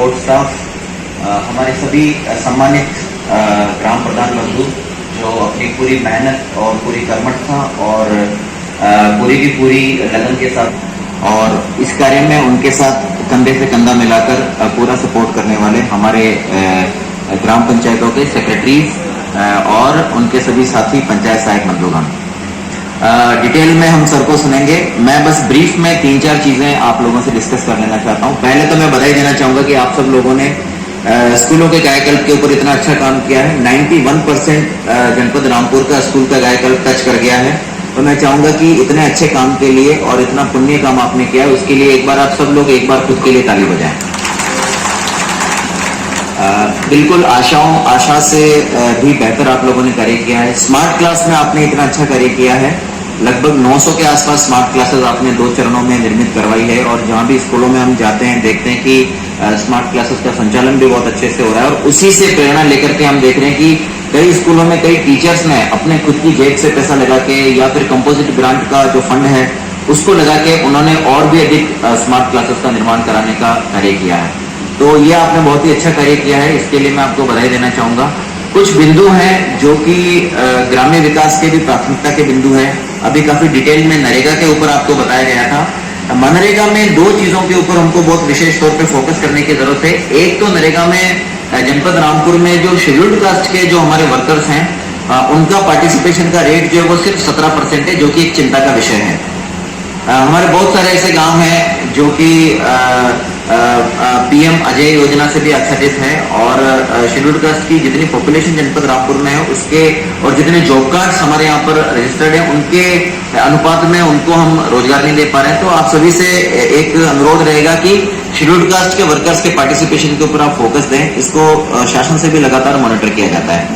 Support staff, हमारे सभी सम्मानित ग्राम प्रधान बंधु जो अपनी पूरी मेहनत और पूरी कर्मठता और पूरी की पूरी लगन के साथ और इस कार्य में उनके साथ कंधे से कंधा मिलाकर पूरा सपोर्ट करने वाले हमारे ग्राम पंचायतों के सेक्रेटरीज और उनके सभी साथी पंचायत सहायक बंधुगण। डिटेल में हम सर को सुनेंगे। मैं बस ब्रीफ में 3-4 चीजें आप लोगों से डिस्कस कर लेना चाहता हूं। पहले तो मैं बधाई देना चाहूंगा कि आप सब लोगों ने स्कूलों के कायाकल्प के ऊपर इतना अच्छा काम किया है। 91% जनपद रामपुर का स्कूल का कायाकल्प टच कर गया है। तो मैं चाहूंगा कि इतने अच्छे काम के लिए और इतना पुण्य काम आपने किया है उसके लिए एक बार आप सब लोग एक बार खुद के लिए ताली बजाएं। बिल्कुल आशा से भी बेहतर आप लोगों ने कार्य किया है। स्मार्ट क्लास में आपने इतना अच्छा कार्य किया है। लगभग 900 के आसपास स्मार्ट क्लासेस आपने 2 चरणों में निर्मित करवाई है और जहां भी स्कूलों में हम जाते हैं देखते हैं कि स्मार्ट क्लासेस का संचालन भी बहुत अच्छे से हो रहा है और उसी से प्रेरणा लेकर के हम देख रहे हैं कि कई स्कूलों में कई टीचर्स ने अपने खुद की जेब से पैसा लगा के या फिर कंपोजिट ग्रांट का जो फंड है उसको लगा के उन्होंने और भी अधिक स्मार्ट क्लासेस का निर्माण कराने का कार्य किया है। तो ये आपने बहुत ही अच्छा कार्य किया है, इसके लिए मैं आपको बधाई देना चाहूंगा। कुछ बिंदु हैं जो कि ग्रामीण विकास के भी प्राथमिकता के बिंदु हैं। अभी काफी डिटेल में नरेगा के ऊपर आपको बताया गया था। मनरेगा में 2 चीजों के ऊपर हमको बहुत विशेष तौर पे फोकस करने की जरूरत है। एक तो नरेगा में जनपद रामपुर में जो शेड्यूल्ड कास्ट के जो हमारे वर्कर्स हैं उनका पार्टिसिपेशन का रेट जो है वो सिर्फ 17% है, जो कि एक चिंता का विषय है। हमारे बहुत सारे ऐसे गांव हैं जो कि पीएम अजय योजना से भी आच्छादित है और शेड्यूल्ड कास्ट की जितनी पॉपुलेशन जनपद रामपुर में है उसके और जितने जॉब कार्ड्स हमारे यहाँ पर रजिस्टर्ड हैं उनके अनुपात में उनको हम रोजगार नहीं दे पा रहे हैं। तो आप सभी से एक अनुरोध रहेगा कि शेड्यूल्ड कास्ट के वर्कर्स के पार्टिसिपेशन के ऊपर आप फोकस दें। इसको शासन से भी लगातार मॉनिटर किया जाता है।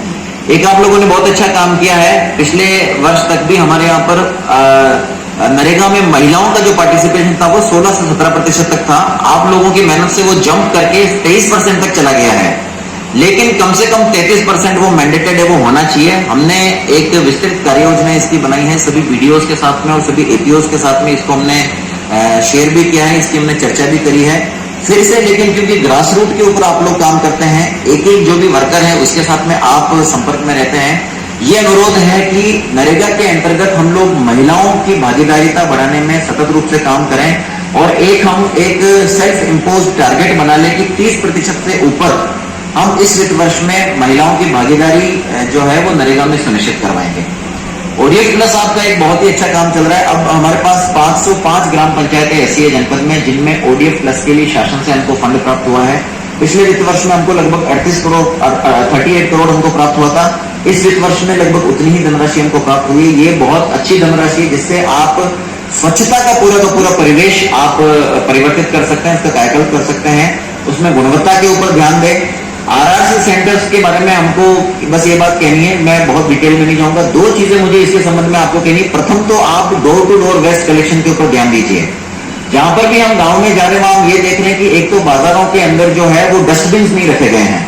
एक आप लोगों ने बहुत अच्छा काम किया है। पिछले वर्ष तक भी हमारे यहाँ पर नरेगा में महिलाओं का जो पार्टिसिपेशन था वो 16 से 17% तक था। आप लोगों की मेहनत से वो जंप करके 23% तक चला गया है, लेकिन कम से कम 33% वो मैंडेटेड है, वो होना चाहिए। हमने एक विस्तृत कार्य योजना इसकी बनाई है सभी बीडीओज के साथ में और सभी एपीओज के साथ में। इसको हमने शेयर भी किया है, इसकी हमने चर्चा भी करी है फिर से। लेकिन क्योंकि ग्रास रूट के ऊपर आप लोग काम करते हैं, एक एक जो भी वर्कर है उसके साथ में आप संपर्क में रहते हैं, ये अनुरोध है कि नरेगा के अंतर्गत हम लोग महिलाओं की भागीदारिता बढ़ाने में सतत रूप से काम करें और हम एक सेल्फ इम्पोज टारगेट बना लें कि 30% से ऊपर हम इस वित्त वर्ष में महिलाओं की भागीदारी जो है वो नरेगा में सुनिश्चित करवाएंगे। ओडीएफ प्लस आपका एक बहुत ही अच्छा काम चल रहा है। अब हमारे पास 505 ग्राम पंचायतें ऐसी है जनपद में जिनमें ओडीएफ प्लस के लिए शासन से हमको फंड प्राप्त हुआ है। पिछले वित्त वर्ष में हमको लगभग 38 करोड़ हमको प्राप्त हुआ था। इस वित्त वर्ष में लगभग उतनी ही धनराशि हमको प्राप्त हुई। ये बहुत अच्छी धनराशि है जिससे आप स्वच्छता का पूरा परिवेश आप परिवर्तित कर सकते हैं, इसका कायाकल्प कर सकते हैं। उसमें गुणवत्ता के ऊपर ध्यान दें। आरआरसी सेंटर्स के बारे में हमको बस ये बात कहनी है, मैं बहुत डिटेल में नहीं जाऊंगा। 2 चीजें मुझे इसके संबंध में आपको कहनी है। प्रथम तो आप door to door waste collection के ऊपर ध्यान दीजिए। जहां पर भी हम गांव में जा रहे हैं वहां हम ये देख रहे हैं कि एक तो बाजारों के अंदर जो है वो डस्टबिन नहीं रखे गए हैं।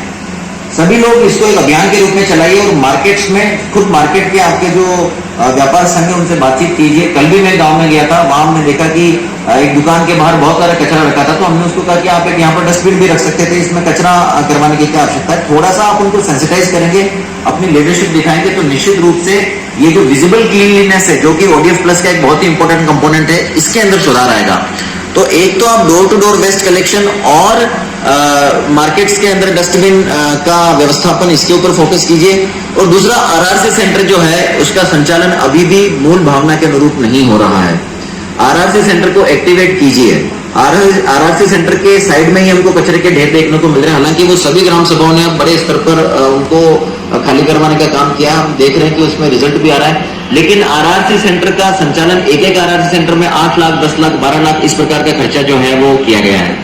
सभी लोग इसको एक अभियान के रूप में चलाइए और मार्केट्स में खुद मार्केट के आपके जो व्यापार संघ है उनसे बातचीत कीजिए। कल भी मैं गांव में गया था, वहां हमने देखा कि एक दुकान के बाहर बहुत सारा कचरा रखा था, तो हमने उसको कहा कि आप एक यहाँ पर डस्टबिन भी रख सकते थे, इसमें कचरा करवाने की क्या आवश्यकता है। थोड़ा सा आप उनको सेंसिटाइज करेंगे, अपनी लीडरशिप दिखाएंगे तो निश्चित रूप से ये जो विजिबल क्लीनलीनेस है जो कि ओडीएफ प्लस का एक बहुत ही इंपॉर्टेंट कंपोनेंट है, इसके अंदर सुधार आएगा। तो एक तो आप door to door waste collection और मार्केट्स के अंदर डस्टबिन का व्यवस्थापन, इसके ऊपर फोकस कीजिए। और दूसरा आरआरसी सेंटर जो है उसका संचालन अभी भी मूल भावना के अनुरूप नहीं हो रहा है। आरआरसी सेंटर को एक्टिवेट कीजिए। आरआरसी सेंटर के साइड में ही हमको कचरे के ढेर देखने को मिल रहे हैं। हालांकि वो सभी ग्राम सभाओं ने बड़े स्तर पर उनको खाली करवाने का काम किया, हम देख रहे हैं कि उसमें रिजल्ट भी आ रहा है। लेकिन आरआरसी सेंटर का संचालन एक आरआरसी सेंटर में 8 लाख, 10 लाख, 12 लाख इस प्रकार का खर्चा जो है वो किया गया है।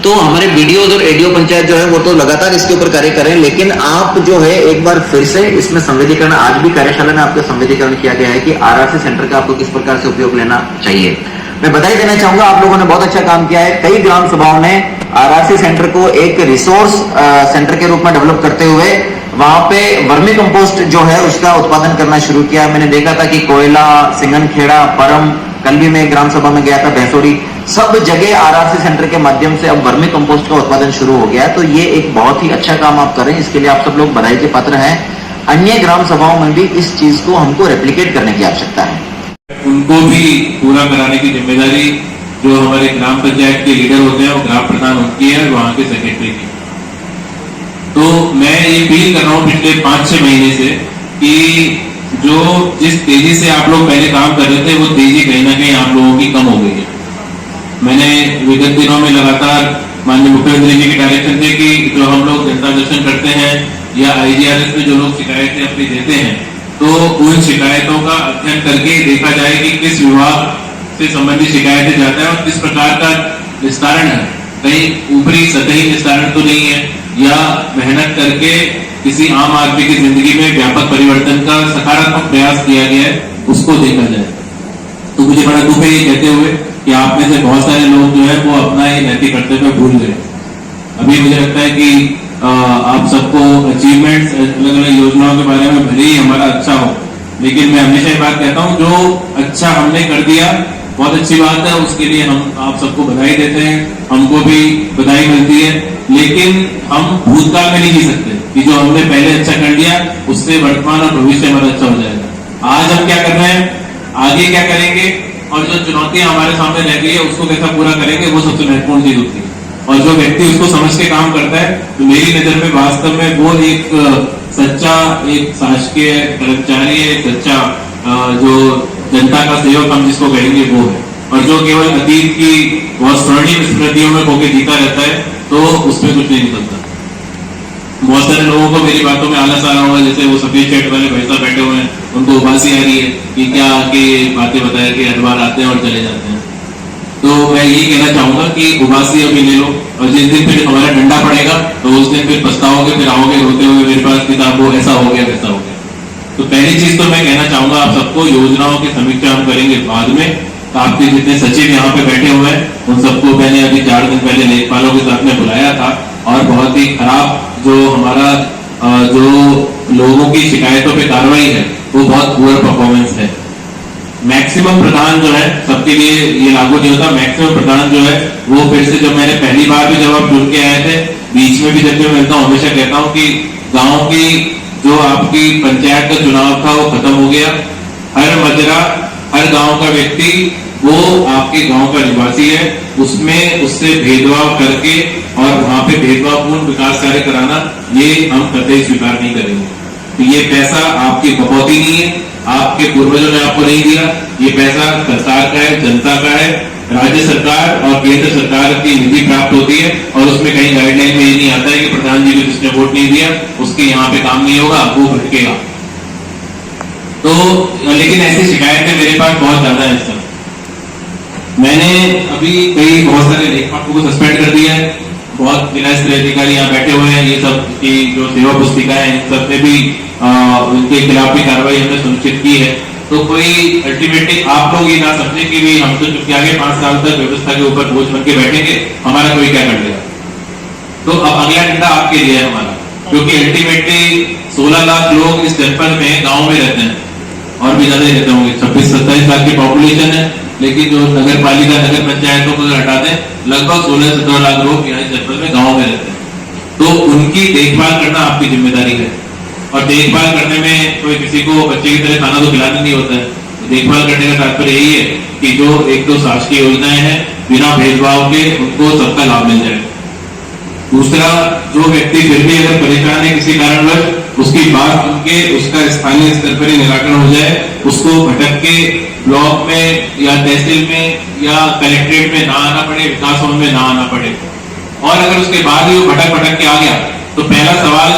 तो हमारे बीडीओ और एडीओ पंचायत जो है वो तो लगातार इसके ऊपर कार्य करें, लेकिन आप जो है एक बार फिर से इसमें संवेदीकरण, आज भी कार्यशाला में आपका संवेदीकरण किया गया है कि आरआरसी सेंटर का आपको किस प्रकार से उपयोग लेना चाहिए। मैं बधाई देना चाहूंगा, आप लोगों ने बहुत अच्छा काम किया है। कई ग्राम सभाओं ने आरआरसी सेंटर को एक रिसोर्स सेंटर के रूप में डेवलप करते हुए वहां पे वर्मी कंपोस्ट जो है उसका उत्पादन करना शुरू किया। मैंने देखा था कि कोयला, सिंगनखेड़ा, परम कल भी मैं ग्राम सभा में गया था भैंसोड़ी, सब जगह आरआरसी सेंटर के माध्यम से अब वर्मी कंपोस्ट का उत्पादन शुरू हो गया है। तो ये एक बहुत ही अच्छा काम आप कर रहे हैं, इसके लिए आप सब लोग बधाई के पात्र हैं। अन्य ग्राम सभाओं में भी इस चीज को हमको रेप्लिकेट करने की आवश्यकता है। उनको भी पूरा कराने की जिम्मेदारी जो हमारे ग्राम पंचायत के लीडर होते हैं वो ग्राम प्रधान उनकी है और वहां के सेक्रेटरी की। तो मैं ये फील कर रहा हूँ पिछले 5-6 महीने से कि जो जिस तेजी से आप लोग पहले काम कर रहे थे वो तेजी कहीं ना कहीं आप लोगों की कम हो गई है। मैंने विगत दिनों में लगातार माननीय मुख्यमंत्री जी के डायरेक्शन थे कि जो हम लोग जनता दर्शन करते हैं या IGRS में जो लोग शिकायतें अपनी देते हैं तो उन शिकायतों का अध्ययन करके देखा जाए कि किस विभाग से संबंधित शिकायतें जाता है और किस प्रकार का निस्तारण है। कहीं ऊपरी सतही निस्तारण तो नहीं है या मेहनत करके किसी आम आदमी की जिंदगी में व्यापक परिवर्तन का सकारात्मक प्रयास किया गया है, उसको देखा जाए। तो मुझे बड़ा दुख है ये कहते हुए कि आप में से बहुत सारे लोग जो है वो अपना ये नैतिक कर्तव्य भूल गए। अभी मुझे लगता है कि आप सबको अचीवमेंट्स अलग अलग योजनाओं के बारे में भले ही हमारा अच्छा हो, लेकिन मैं हमेशा ये बात कहता हूँ जो अच्छा हमने कर दिया बहुत अच्छी बात है, उसके लिए हम आप सबको बधाई देते हैं, हमको भी बधाई मिलती है। लेकिन हम भूतकाल में नहीं जी सकते कि जो हमने पहले अच्छा कर लिया उससे वर्तमान और भविष्य हमारा अच्छा हो जाएगा। आज हम क्या कर रहे हैं, आगे क्या करेंगे और जो चुनौतियां हमारे सामने रह गई है उसको कैसा पूरा करेंगे, वो सबसे महत्वपूर्ण चीज होती है। और जो व्यक्ति उसको समझ के काम करता है तो मेरी नजर में वास्तव में वो एक सच्चा एक शासकीय कर्मचारी है, सच्चा जो जनता का सेवक हम जिसको कहेंगे वो है। और जो केवल अतीत की बहुत स्वर्णिम स्मृतियों में होकर जीता रहता है तो उसमें कुछ नहीं निकलता। बहुत सारे लोगों को मेरी बातों में आलस आ रहा होगा, जैसे वो सफेद शर्ट वाले भाई साहब बैठे हुए हैं, उनको उबासी आ रही है कि क्या आके बातें बताया कि हर बार आते हैं और चले जाते हैं। तो मैं यही कहना चाहूंगा कि उबासी अभी ले लो और जिस दिन फिर हमारा डंडा पड़ेगा तो उस दिन फिर पछताओगे, फिर आओगे रोते हुए मेरे पास किताब वो ऐसा हो गया वैसा हो गया। तो पहली चीज तो मैं कहना चाहूंगा आप सबको, योजनाओं की समीक्षा हम करेंगे बाद में। तो आपके जितने सचिव यहाँ पे बैठे हुए हैं उन सबको मैंने अभी 4 दिन पहले लेखपालों के साथ में बुलाया था और बहुत ही खराब जो हमारा जो लोगों की शिकायतों पे कार्रवाई है वो बहुत पुअर परफॉर्मेंस है। मैक्सिमम प्रदान जो है सबके लिए ये लागू नहीं होता। मैक्सिमम प्रदान जो है वो फिर से जब मैंने पहली बार भी जब आप जुड़ के आए थे, बीच में भी जब मैं मिलता हूँ हमेशा कहता हूँ कि गाँव की जो आपकी पंचायत का चुनाव था वो खत्म हो गया। हर मजरा हर गांव का व्यक्ति वो आपके गांव का निवासी है, उसमें उससे भेदभाव करके और वहां पे भेदभावपूर्ण विकास कार्य कराना ये हम कतई स्वीकार नहीं करेंगे। तो ये पैसा आपकी कटौती नहीं है, आपके पूर्वजों ने आपको नहीं दिया, ये पैसा सरकार का है, जनता का है। राज्य सरकार और केंद्र सरकार की निधि प्राप्त होती है और उसमें कहीं गाइडलाइन में ये नहीं आता है कि प्रधान जी को जिसने वोट नहीं दिया उसके यहाँ पे काम नहीं होगा, वो भटकेगा। तो लेकिन ऐसी शिकायतें मेरे पास बहुत ज्यादा है। सर मैंने अभी कई बहुत सारे लेखपालों को सस्पेंड कर दिया है, बहुत जिला स्तरीय अधिकारी यहाँ बैठे हुए हैं, ये सब की जो सेवा पुस्तिका है इन सब में भी उनके खिलाफ भी कार्रवाई हमने सुनिश्चित की है। तो कोई अल्टीमेटली आप लोग ये ना समझे कि भी हम तो चुपके आगे 5 साल तक व्यवस्था के ऊपर बोझ बन के बैठेंगे, हमारा कोई क्या कर लेगा। तो अब अगला डंडा आपके लिए है हमारा, क्योंकि अल्टीमेटली 16 लाख लोग इस जनपद में गाँव में रहते हैं और भी ज्यादा रहते होंगे, 26-27 लाख की पॉपुलेशन है। लेकिन जो नगर पालिका नगर पंचायतों को हटा दें लगभग 16-17 लाख लोग यहाँ जनपद में गाँव में रहते हैं। तो उनकी देखभाल करना आपकी जिम्मेदारी है और देखभाल करने में कोई किसी को बच्चे की तरह खाना तो खिलाना नहीं होता है। तो देखभाल करने का तात्पर्य यही है कि जो एक तो शासकीय योजनाएं हैं बिना भेदभाव के उनको सबका लाभ मिल जाए। दूसरा, जो व्यक्ति फिर भी अगर परेशान है किसी कारणवश उसकी बात उनके उसका स्थानीय स्तर पर ही निराकरण हो जाए, उसको भटक के ब्लॉक में या तहसील में या कलेक्ट्रेट में ना आना पड़े, विकास भवन में ना आना पड़े। और अगर उसके बाद ही वो भटक के आ गया तो पहला सवाल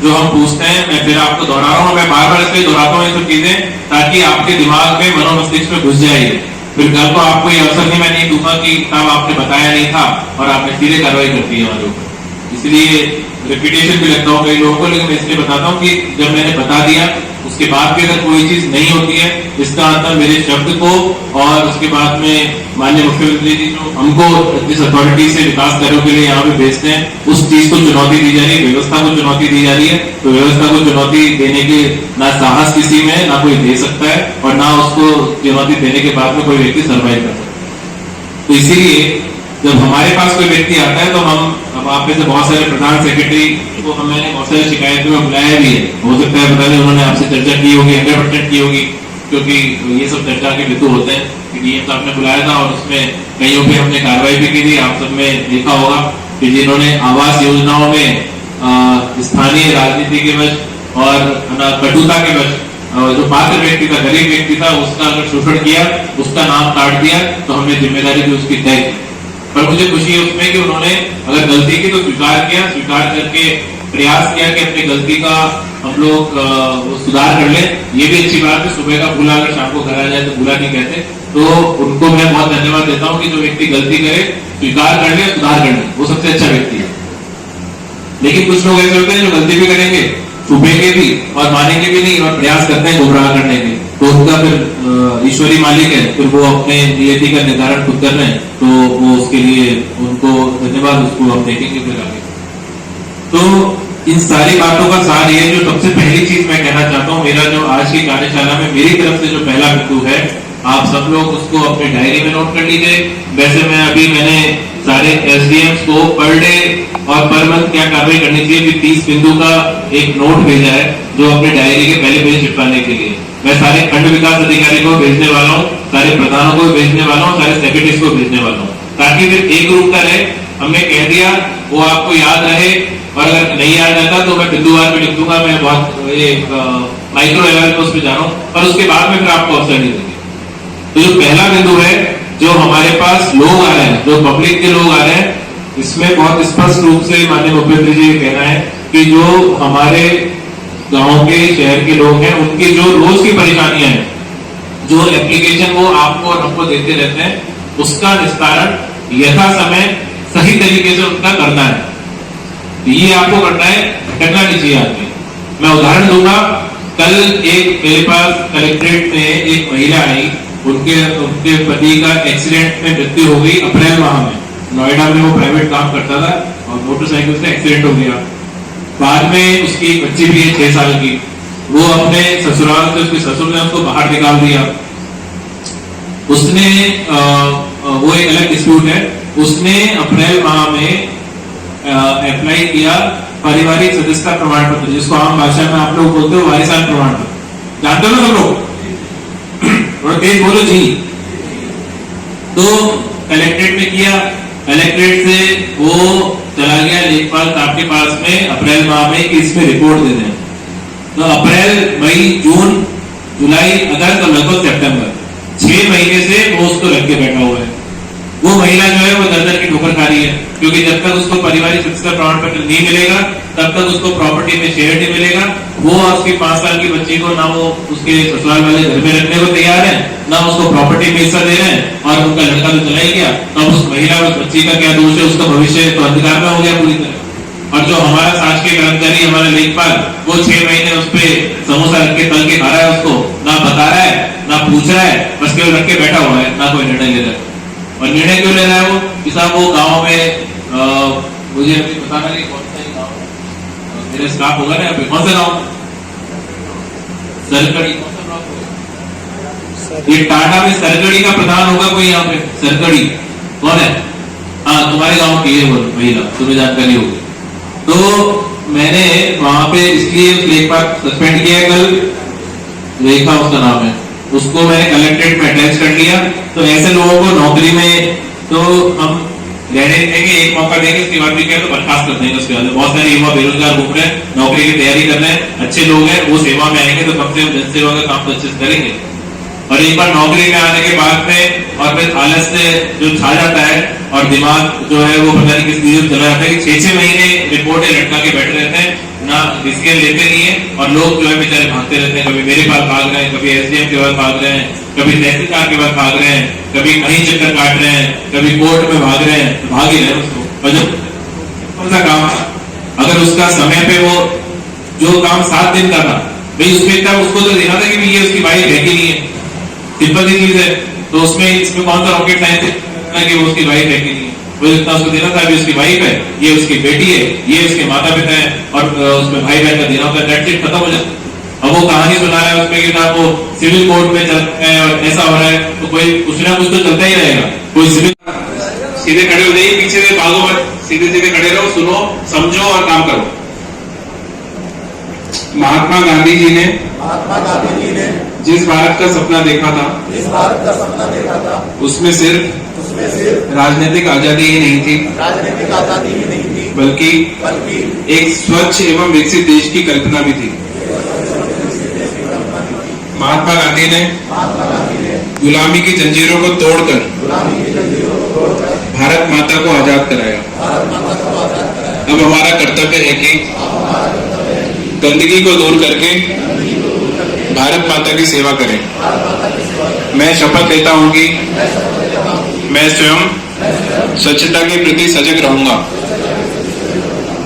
जो हम पूछते हैं, मैं फिर आपको दोहरा रहा हूँ, मैं बार बार इसलिए दोहराता हूँ ये सब चीजें ताकि आपके दिमाग में मनोमस्तिष्क में घुस जाए। फिर कल को आपको ये अवसर नहीं मैं नहीं दूंगा कि साहब आपने बताया नहीं था और आपने सीधे कार्रवाई करती है हमारे ऊपर। इसलिए रेपुटेशन भी लगता हो कई लोगों को, लेकिन मैं इसलिए बताता हूँ कि जब मैंने बता दिया उसके बाद भी अगर कोई चीज नहीं होती है, इसका मतलब मेरे शब्द को और उसके बाद में माननीय मुख्यमंत्री जी जो हमको जिस अथॉरिटी से विकास कार्यों के लिए यहाँ पे भेजते हैं, उस चीज को चुनौती दी जा रही है, व्यवस्था को चुनौती दी जा रही है। तो व्यवस्था को चुनौती देने के ना साहस किसी में ना कोई दे सकता है, और ना उसको चुनौती देने के बाद में कोई व्यक्ति सर्वाइव कर सकता है। तो इसीलिए जब हमारे पास कोई व्यक्ति आता है तो हम, अब आप में से बहुत सारे प्रधान सेक्रेटरी को मैंने बहुत सारी शिकायतों में बुलाया भी है, हो सकता है पता नहीं उन्होंने आपसे चर्चा की होगी, 100% की होगी, क्योंकि ये सब चर्चा के बिंदु होते हैं कि डीएम साहब ने बुलाया था और उसमें कईयों पे हमने कार्रवाई भी की थी। आप सब में देखा होगा कि जिन्होंने आवास योजनाओं में स्थानीय राजनीति के वश और कटुता के वश जो पात्र व्यक्ति था, गरीब व्यक्ति था, उसका अगर शोषण किया, उसका नाम काट दिया, तो हमने जिम्मेदारी भी उसकी तय की। पर मुझे खुशी है उसमें कि उन्होंने अगर गलती की तो स्वीकार किया, स्वीकार करके प्रयास किया कि अपनी गलती का हम लोग सुधार कर लें। ये भी अच्छी बात है, सुबह का भूला अगर शाम को घर आ जाए तो भूला नहीं कहते। तो उनको मैं बहुत धन्यवाद देता हूँ कि जो व्यक्ति गलती करे स्वीकार कर ले, सुधार कर ले, वो सबसे अच्छा व्यक्ति है। लेकिन कुछ लोग ऐसे होते हैं जो गलती भी करेंगे, छुपेंगे भी और मानेंगे भी नहीं और प्रयास करते हैं गुमराह करने के, तो उनका फिर ईश्वरी मालिक है, फिर वो अपने नियति का निर्धारण खुद कर रहे हैं, तो वो उसके लिए उनको धन्यवाद, उसको हम देखेंगे फिर आगे। तो इन सारी बातों का सार ये, जो सबसे पहली चीज मैं कहना चाहता हूँ, मेरा जो आज की कार्यशाला में मेरी तरफ से जो पहला बिंदु है, आप सब लोग उसको अपने डायरी में नोट कर लीजिए। वैसे मैंने सारे एसडीएम्स को पर डे और पर मंथ क्या कार्रवाई करनी चाहिए, 30 बिंदु का एक नोट भेजा है जो अपने डायरी के पहले पेज चिपकाने के लिए। मैं सारे खंड विकास अधिकारी को भेजने वाला हूँ, सारे प्रधानों को भेजने वाला हूँ, सारे सेक्रेटरीज को भेजने वाला हूँ, ताकि फिर एक रूप का रहे। हमने कह दिया वो आपको याद रहे, और अगर नहीं याद रहता तो मैं बिंदुवार में लिख दूंगा। मैं बहुत ये माइक्रो लेवल पे उस पर जा रहा हूँ, पर उसके बाद में फिर आपको अवसर नहीं देंगे। तो जो पहला बिंदु है, जो हमारे पास लोग आ रहे हैं, जो पब्लिक के लोग आ रहे हैं, इसमें बहुत स्पष्ट रूप से माननीय मुख्यमंत्री जी कहना है कि जो हमारे गांव के शहर के लोग हैं, उनकी जो रोज की परेशानियां हैं, जो एप्लीकेशन वो आपको और हमको देते रहते हैं, उसका निस्तारण यथा समय सही तरीके से उनका करना है। ये आपको करना है, करना नहीं चाहिए आदमी। मैं उदाहरण दूंगा, कल एक मेरे पास कलेक्ट्रेट में एक महिला आई, उनके पति का एक्सीडेंट में मृत्यु हो गई अप्रैल माह में। नोएडा में वो प्राइवेट काम करता था और मोटरसाइकिल से एक्सीडेंट हो गया। बाद में उसकी एक बच्ची भी है 6 साल की, वो अपने ससुराल से, उसके ससुर ने उसको बाहर निकाल दिया। उसने वो एक अलग डिस्प्यूट है, उसने अप्रैल माह में अप्लाई किया पारिवारिक सदस्यता प्रमाण पत्र, जिसको आम भाषा में आप लोग बोलते हो वारिसान प्रमाण पत्र। जानते हो ना सब लोग? थोड़ा तेज बोलो जी। तो कलेक्ट्रेट में किया, कलेक्ट्रेट से वो चला गया लेखपाल साहब के पास में अप्रैल माह में कि इसमें रिपोर्ट दे दें। तो अप्रैल, मई, जून, जुलाई, अगस्त और लगभग सितंबर 6 महीने से वो उसको रख के बैठा हुआ है। वो महिला जो है वो दर की ठोकर खा रही है, क्योंकि जब तक उसको पारिवारिक सदस्यता प्रमाण पत्र नहीं मिलेगा तब तक उसको प्रॉपर्टी में शेयर नहीं मिलेगा। वो उसकी 5 साल की बच्ची को ना वो उसके ससुराल वाले घर में रखने को तैयार है, ना उसको प्रॉपर्टी में हिस्सा दे रहे हैं, और उनका लड़का तो चला ही गया। तो उस महिला और उस बच्ची का क्या दोष है? उसका भविष्य तो अंधकार में हो गया पूरी तरह। और जो हमारा शासकीय कर्मचारी, हमारा लेखपाल, वो 6 महीने उस पर समोसा रख के तल के खा रहा है, उसको ना बता रहा है, ना पूछ रहा है, बस केवल रख के बैठा हुआ है, ना कोई निर्णय ले रहा है। और निर्णय क्यों ले रहा है वो? कि साहब वो गाँव में मुझे अभी बताना नहीं कौन सा गाँव, मेरे स्टाफ होगा ना यहाँ पे, कौन सा गाँव? सरकड़ी। कौन सा ब्लॉक होगा? ये टाटा में सरकड़ी का प्रधान होगा कोई यहाँ पे? सरकड़ी कौन है? हाँ, तुम्हारे गाँव की है वो महिला, तुम्हें जानकारी होगी। तो मैंने वहां पे इसलिए लेखपाल सस्पेंड किया है, कल रेखा उसका नाम है, उसको मैंने कलेक्ट्रेट में अटैच कर लिया। तो ऐसे लोगों को नौकरी में तो हम रहने देंगे, एक मौका देंगे, उसके बाद भी क्या तो बर्खास्त कर देंगे। उसके बाद बहुत सारे युवा बेरोजगार घूम रहे हैं, नौकरी की तैयारी कर रहे हैं, अच्छे लोग हैं, वो सेवा में आएंगे तो कम से कम जनसेवा का काम तो अच्छे से करेंगे। और एक बार नौकरी में आने के बाद में और फिर आलस से जो छा जाता है और दिमाग जो है वो पता नहीं किस चीज चला जाता है कि 6-6 महीने रिपोर्टें लटका के बैठे रहते हैं, ना डिसीजन लेते नहीं है, और लोग जो है बेचारे भागते रहते हैं। कभी मेरे पास भाग रहे हैं, कभी एसडीएम के पास भाग रहे हैं, कभी तहसीलदार के पास भाग रहे हैं, कभी कहीं चक्कर काट रहे हैं, कभी कोर्ट में भाग रहे हैं, तो भाग ही रहे हैं उसको। और जब कौन सा काम था, अगर उसका समय पे वो जो काम 7 दिन का था, भाई उसमें इतना उसको तो देखा था कि ये उसकी वाइफ है कि नहीं है, सिंपल सी चीज है। तो उसमें इसमें कौन सा रॉकेट साइंस है कि वो उसकी वाइफ है कि नहीं है, वो इतना उसको देना था, अभी उसकी वाइफ है, ये उसकी बेटी है, ये उसके माता पिता है, और उसमें भाई बहन का देना होता है, डेट शीट खत्म हो जाता है। अब वो कहानी सुना है उसमें कि ना वो सिविल कोर्ट में चल रहा है और ऐसा हो रहा है, तो कोई कुछ ना कुछ तो चलता ही रहेगा। कोई सिविल सीधे खड़े हो जाइए, पीछे से भागो मत, सीधे सीधे खड़े रहो, सुनो, समझो और काम करो। महात्मा गांधी जी ने जिस भारत का सपना देखा था, उसमें सिर्फ राजनीतिक आजादी ही नहीं थी, बल्कि एक स्वच्छ एवं विकसित देश की कल्पना भी थी। महात्मा गांधी ने गुलामी की जंजीरों को तोड़कर भारत माता को आजाद कराया। अब हमारा कर्तव्य है कि गंदगी को दूर करके भारत माता की सेवा करें। मैं शपथ लेता हूं कि मैं स्वयं स्वच्छता के प्रति सजग रहूंगा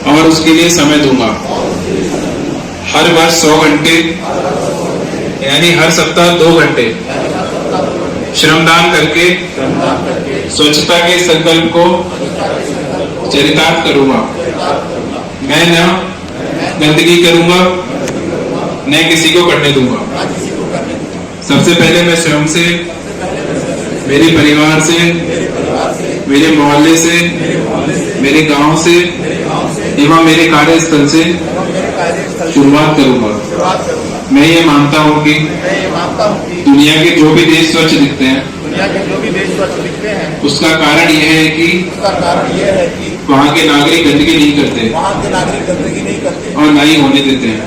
और उसके लिए समय दूंगा। हर वर्ष 100 घंटे यानी हर सप्ताह 2 घंटे श्रमदान करके स्वच्छता के संकल्प को चरितार्थ करूंगा। मैं न गंदगी करूंगा, न किसी को करने दूंगा। सबसे पहले मैं स्वयं से, मेरे परिवार से, मेरे मोहल्ले से, मेरे गांव से एवं मेरे कार्यस्थल से शुरुआत करूंगा। मैं ये मानता हूं कि दुनिया के जो भी देश स्वच्छ दिखते हैं, उसका कारण यह है कि वहाँ के नागरिक गंदगी नहीं करते और न ही होने देते हैं।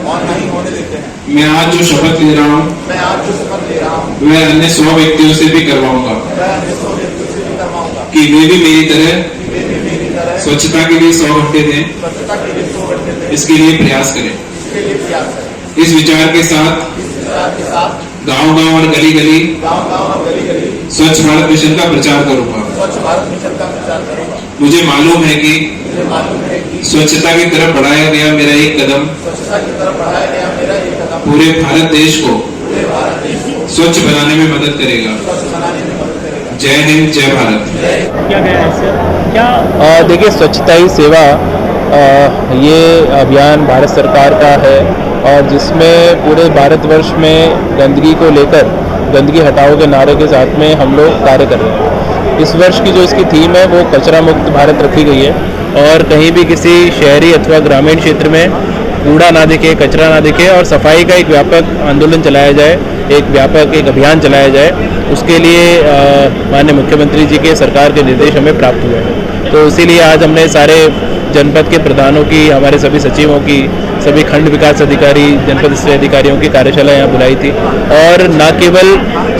मैं आज जो शपथ ले रहा हूँ वह अन्य 100 व्यक्तियों से भी करवाऊंगा कि वे भी मेरी तरह स्वच्छता के लिए 100 घंटे दें, इसके लिए प्रयास करें। इस विचार के साथ गांव-गांव और गली-गली स्वच्छ भारत मिशन का प्रचार करूंगा। मुझे मालूम है कि स्वच्छता की तरफ बढ़ाया गया मेरा एक कदम पूरे भारत देश को स्वच्छ बनाने में मदद करेगा। जय हिंद, जय भारत। क्या गया है सर? क्या देखिए, स्वच्छता ही सेवा ये अभियान भारत सरकार का है और जिसमें पूरे भारतवर्ष में गंदगी को लेकर, गंदगी हटाओ के नारे के साथ में हम लोग कार्य कर रहे हैं। इस वर्ष की जो इसकी थीम है वो कचरा मुक्त भारत रखी गई है और कहीं भी किसी शहरी अथवा ग्रामीण क्षेत्र में कूड़ा ना दिखे, कचरा ना दिखे और सफाई का एक व्यापक आंदोलन चलाया जाए, एक अभियान चलाया जाए। उसके लिए माननीय मुख्यमंत्री जी के सरकार के निर्देश हमें प्राप्त हुए हैं। तो इसीलिए आज हमने सारे जनपद के प्रधानों की, हमारे सभी सचिवों की, सभी खंड विकास अधिकारी, जनपद स्तरीय अधिकारियों की कार्यशाला यहाँ बुलाई थी और न केवल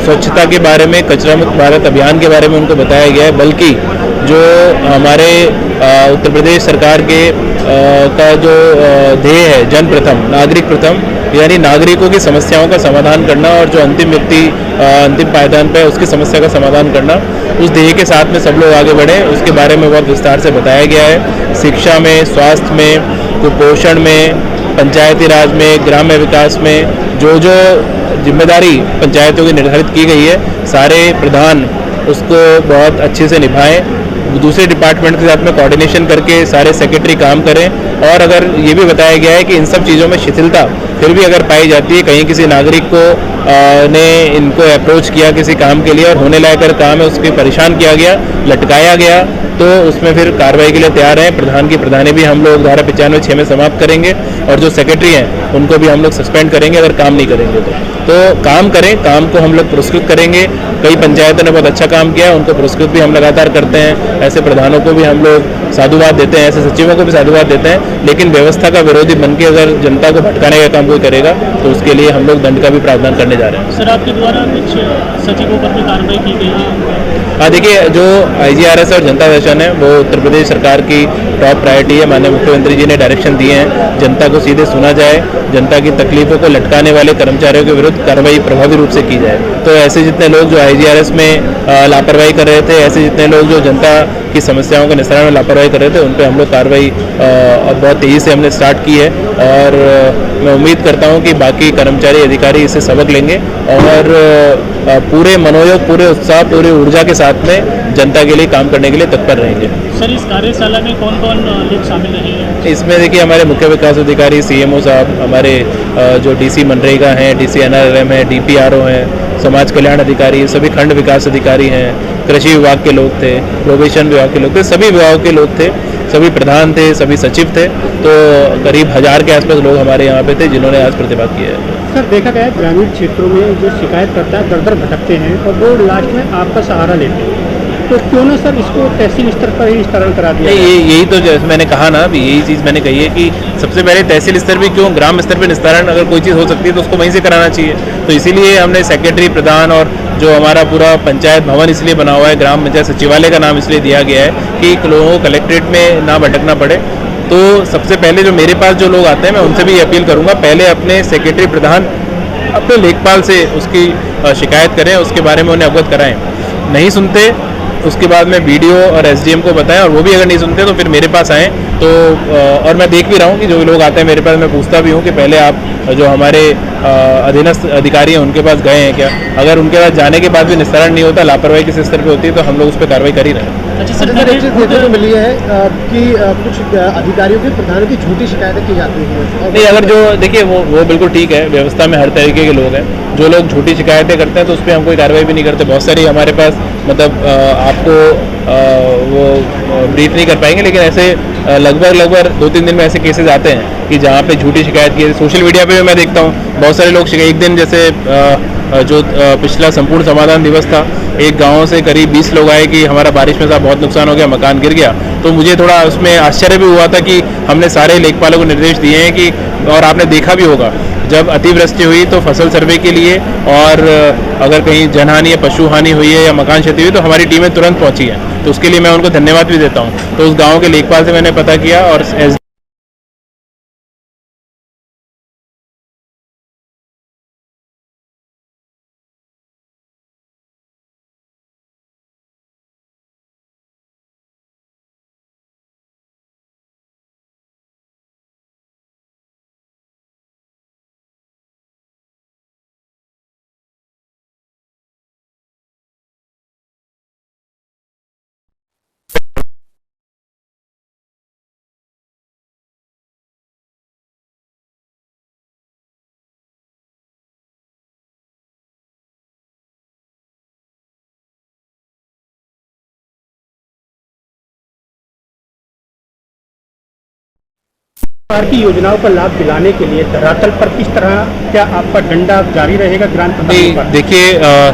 स्वच्छता के बारे में, कचरा मुक्त भारत अभियान के बारे में उनको बताया गया है, बल्कि जो हमारे उत्तर प्रदेश सरकार के का जो ध्येय है, जन प्रथम नागरिक प्रथम, यानी नागरिकों की समस्याओं का समाधान करना और जो अंतिम व्यक्ति अंतिम पायदान पर उसकी समस्या का समाधान करना, उस ध्येय के साथ में सब लोग आगे बढ़े, उसके बारे में बहुत विस्तार से बताया गया है। शिक्षा में, स्वास्थ्य में, कुपोषण में, पंचायती राज में, ग्राम्य विकास में जो जो जिम्मेदारी पंचायतों की निर्धारित की गई है, सारे प्रधान उसको बहुत अच्छे से निभाएं, दूसरे डिपार्टमेंट के साथ में कोऑर्डिनेशन करके सारे सेक्रेटरी काम करें। और अगर ये भी बताया गया है कि इन सब चीज़ों में शिथिलता फिर भी अगर पाई जाती है, कहीं किसी नागरिक को ने इनको अप्रोच किया किसी काम के लिए और होने लायक अगर काम है उसके परेशान किया गया, लटकाया गया, तो उसमें फिर कार्रवाई के लिए तैयार हैं। प्रधान की प्रधानी भी हम लोग धारा 95(6) में समाप्त करेंगे और जो सेक्रेटरी हैं उनको भी हम लोग सस्पेंड करेंगे अगर काम नहीं करेंगे तो काम करें, काम को हम लोग पुरस्कृत करेंगे। कई पंचायतों ने बहुत अच्छा काम किया, उनको पुरस्कृत भी हम लगातार करते हैं। ऐसे प्रधानों को भी हम लोग साधुवाद देते हैं, ऐसे सचिवों को भी साधुवाद देते हैं। लेकिन व्यवस्था का विरोधी बन के अगर जनता को भटकाने का काम कोई करेगा तो उसके लिए हम लोग दंड का भी प्रावधान करने जा रहे हैं। सर, आपके द्वारा कुछ सचिवों पर भी कार्रवाई की गई है? देखिए, जो IGRS और जनता दर्शन है वो उत्तर प्रदेश सरकार की टॉप प्रायोरिटी है। माननीय मुख्यमंत्री जी ने डायरेक्शन दिए हैं, जनता को सीधे सुना जाए, जनता की तकलीफों को लटकाने वाले कर्मचारियों के विरुद्ध कार्रवाई प्रभावी रूप से की जाए। तो ऐसे जितने लोग जो IGRS में लापरवाही कर रहे थे, ऐसे जितने लोग जो जनता की समस्याओं के निस्तारण में लापरवाही कर रहे थे, उन पर हम लोग कार्रवाई बहुत तेज़ी से हमने स्टार्ट की है। और मैं उम्मीद करता हूं कि बाकी कर्मचारी अधिकारी इससे सबक लेंगे और पूरे मनोयोग, पूरे उत्साह, पूरी ऊर्जा के साथ में जनता के लिए काम करने के लिए तत्पर रहेंगे। सर, इस कार्यशाला में कौन कौन लोग शामिल रहेंगे? इसमें देखिए, हमारे मुख्य विकास अधिकारी CMO साहब, हमारे जो DC मनरेगा हैं, DC NRLM है, DPRO हैं, समाज कल्याण अधिकारी, सभी खंड विकास अधिकारी हैं, कृषि विभाग के लोग थे, प्रोबेशन विभाग के लोग थे, सभी विभागों के लोग थे, सभी प्रधान थे, सभी सचिव थे। तो करीब 1000 के आसपास लोग हमारे यहाँ पे थे जिन्होंने आज प्रतिभाग किया है। सर, देखा गया है ग्रामीण क्षेत्रों में जो शिकायतकर्ता दर दर भटकते हैं और वो लास्ट में आपका सहारा लेते हैं, तो क्यों ना सर इसको तहसील स्तर पर ही निस्तारण करा दिया? यही तो जैसे मैंने कहा ना, अभी यही चीज़ मैंने कही है कि सबसे पहले तहसील स्तर भी क्यों, ग्राम स्तर पर निस्तारण अगर कोई चीज़ हो सकती है तो उसको वहीं से कराना चाहिए। तो इसीलिए हमने सेक्रेटरी, प्रधान और जो हमारा पूरा पंचायत भवन इसलिए बना हुआ है, ग्राम पंचायत सचिवालय का नाम इसलिए दिया गया है कि लोगों को कलेक्ट्रेट में ना भटकना पड़े। तो सबसे पहले जो मेरे पास जो लोग आते हैं, मैं उनसे भी अपील करूँगा, पहले अपने सेक्रेटरी, प्रधान, अपने लेखपाल से उसकी शिकायत करें, उसके बारे में उन्हें अवगत कराएं। नहीं सुनते, उसके बाद में BDO और SDM को बताएं, और वो भी अगर नहीं सुनते तो फिर मेरे पास आएँ। तो और मैं देख भी रहा हूँ कि जो लोग आते हैं मेरे पास, मैं पूछता भी हूँ कि पहले आप जो हमारे अधीनस्थ अधिकारी हैं उनके पास गए हैं क्या। अगर उनके पास जाने के बाद भी निस्तारण नहीं होता, लापरवाही किस स्तर पे होती है, तो हम लोग उस पर कार्रवाई कर ही रहे हैं। अच्छा सर, एक चीज़ देखने को मिली है कि कुछ अधिकारियों के, प्रधानों की झूठी शिकायतें की जाती हैं। नहीं, अगर जो देखिए वो बिल्कुल ठीक है, व्यवस्था में हर तरीके के लोग हैं। जो लोग झूठी शिकायतें करते हैं तो उस पर हम कोई कार्रवाई भी नहीं करते। बहुत सारी हमारे पास, मतलब आपको वो ब्रीफ नहीं कर पाएंगे, लेकिन ऐसे लगभग 2-3 दिन में ऐसे केसेस आते हैं कि जहाँ पे झूठी शिकायत की। सोशल मीडिया पे भी मैं देखता हूँ बहुत सारे लोग एक दिन, जैसे जो पिछला संपूर्ण समाधान दिवस था, एक गांव से करीब 20 लोग आए कि हमारा बारिश में साहब बहुत नुकसान हो गया, मकान गिर गया। तो मुझे थोड़ा उसमें आश्चर्य भी हुआ था कि हमने सारे लेखपालों को निर्देश दिए हैं कि, और आपने देखा भी होगा, जब अतिवृष्टि हुई तो फसल सर्वे के लिए, और अगर कहीं जनहानि या पशु हानि हुई है या मकान क्षति हुई तो हमारी टीमें तुरंत पहुंची हैं। तो उसके लिए मैं उनको धन्यवाद भी देता हूं। तो उस गांव के लेखपाल से मैंने पता किया और सरकार की योजनाओं का लाभ दिलाने के लिए धरातल पर किस तरह, क्या आपका डंडा जारी रहेगा ग्राम प्रधानों पर? देखिए,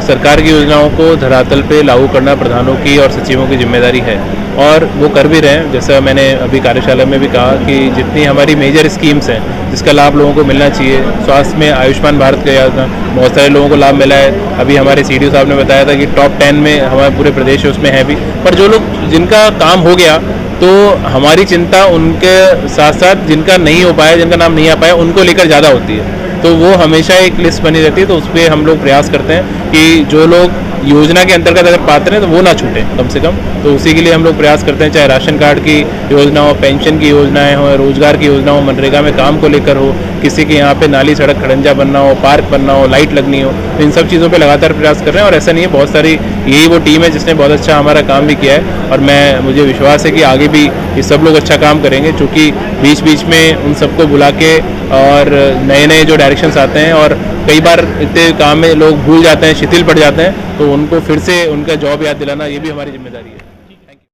सरकार की योजनाओं को धरातल पे लागू करना प्रधानों की और सचिवों की जिम्मेदारी है, और वो कर भी रहे हैं। जैसा मैंने अभी कार्यशाला में भी कहा कि जितनी हमारी मेजर स्कीम्स हैं जिसका लाभ लोगों को मिलना चाहिए, स्वास्थ्य में आयुष्मान भारत का योजना बहुत सारे लोगों को लाभ मिला है। अभी हमारे CDO साहब ने बताया था कि टॉप 10 में हमारे पूरे प्रदेश उसमें है भी। पर जो लोग, जिनका काम हो गया, तो हमारी चिंता उनके साथ साथ जिनका नहीं हो पाया, जिनका नाम नहीं आ पाया, उनको लेकर ज़्यादा होती है। तो वो हमेशा एक लिस्ट बनी रहती है। तो उस पर हम लोग प्रयास करते हैं कि जो लोग योजना के अंतर्गत अगर पात्र हैं तो वो ना छूटें कम से कम। तो उसी के लिए हम लोग प्रयास करते हैं, चाहे राशन कार्ड की योजना हो, पेंशन की योजनाएं हो, रोजगार की योजना हो, मनरेगा में काम को लेकर हो, किसी के यहाँ पे नाली सड़क खड़ंजा बनना हो, पार्क बनना हो, लाइट लगनी हो, तो इन सब चीज़ों पे लगातार प्रयास कर रहे हैं। और ऐसा नहीं है, बहुत सारी, यही वो टीम है जिसने बहुत अच्छा हमारा काम भी किया है, और मुझे विश्वास है कि आगे भी ये सब लोग अच्छा काम करेंगे, चूँकि बीच बीच में उन सबको बुला के और नए नए जो डायरेक्शंस आते हैं, और कई बार इतने काम में लोग भूल जाते हैं, शिथिल पड़ जाते हैं, तो उनको फिर से उनका जॉब याद दिलाना, ये भी हमारी जिम्मेदारी है।